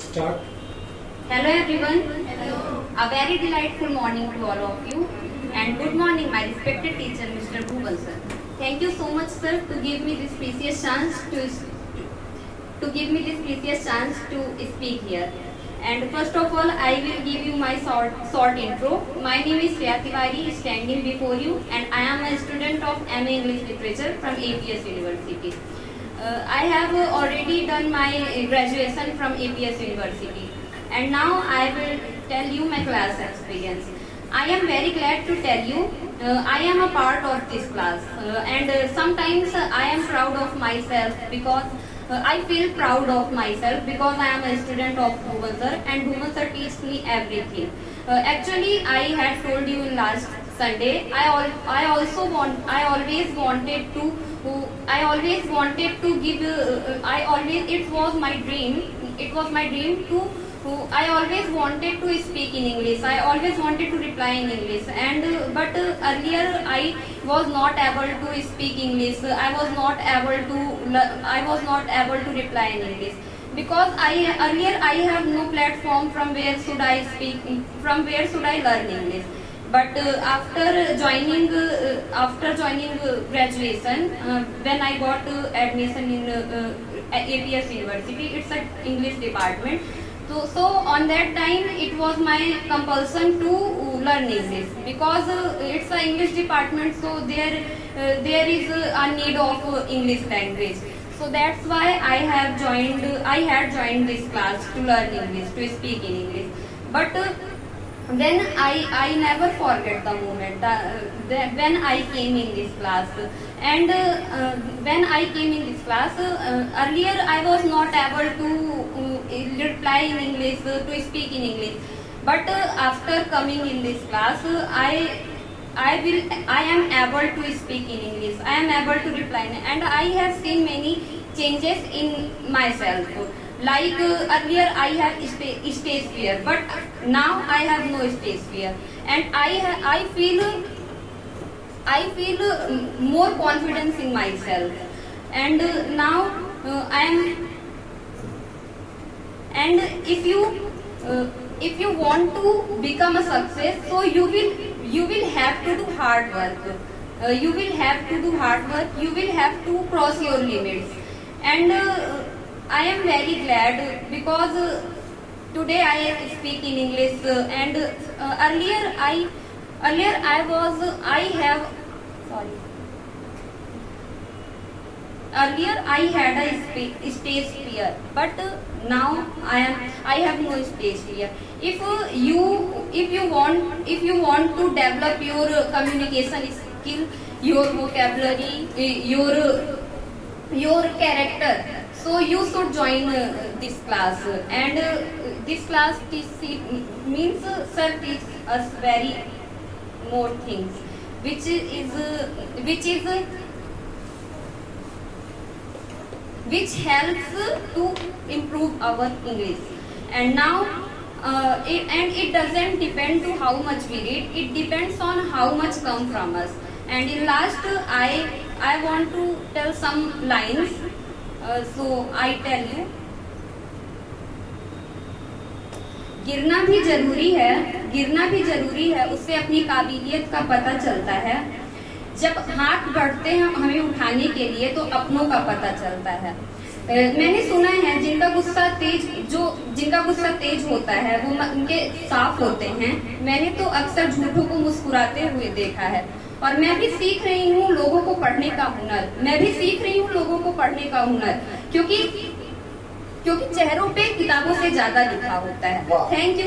Start. Hello everyone. Hello. A very delightful morning to all of you, and good morning my respected teacher Mr. Bhuvan sir. Thank you so much sir to give me this precious chance to speak here. And first of all I will give you my short intro. My name is Shreya Tiwari standing before you, and I am a student of MA English Literature from APS University. I have already done my graduation from APS University, and now I will tell you my class experience. I am very glad to tell you I am a part of this class, and sometimes I am proud of myself because I feel proud of myself because I am a student of Bhuvan sir, and Bhuvan sir teaches me everything. Actually, I had told you in last Sunday. I always wanted to give. It was my dream. It was my dream to. I always wanted to speak in English. I always wanted to reply in English. But earlier I was not able to speak English. I was not able to reply in English because earlier I have no platform from where should I speak, from where should I learn English. But after joining graduation, when I got admission in APS University, it's an English department. So on that time it was my compulsion to learn English because it's an English department. So there is a need of English language. So that's why I had joined this class to learn English, to speak in English. But then I never forget the moment when I came in this class. And when I came in this class, earlier I was not able to reply in English, to speak in English. But after coming in this class, I am able to speak in English. I am able to reply, and I have seen many changes in myself. Like earlier I had stage fear, but now I have no stage fear, and I feel more confidence in myself. And now I am. And if you want to become a success, so you will have to do hard work. You will have to do hard work. You will have to cross your limits. And I am very glad because today I speak in English. And earlier I had a stage fear, but now I have no stage fear. If you want to develop your communication skill, your vocabulary, your character, so you should join this class. And this class means sir teach us very more things, which helps to improve our English. And now it doesn't depend to how much we read. It depends on how much come from us. And in last I want to tell some lines. So I tell you. गिरना भी जरूरी है, उससे अपनी काबिलियत का पता चलता है। जब हाथ बढ़ते हैं हमें उठाने के लिए तो अपनों का पता चलता है। मैंने सुना है जिनका गुस्सा तेज होता है वो उनके साफ होते हैं। मैंने तो अक्सर झूठों को मुस्कुराते हुए देखा है, और मैं भी सीख रही हूँ लोगों को पढ़ने का हुनर, क्योंकि चेहरों पे किताबों से ज्यादा लिखा होता है। Thank you.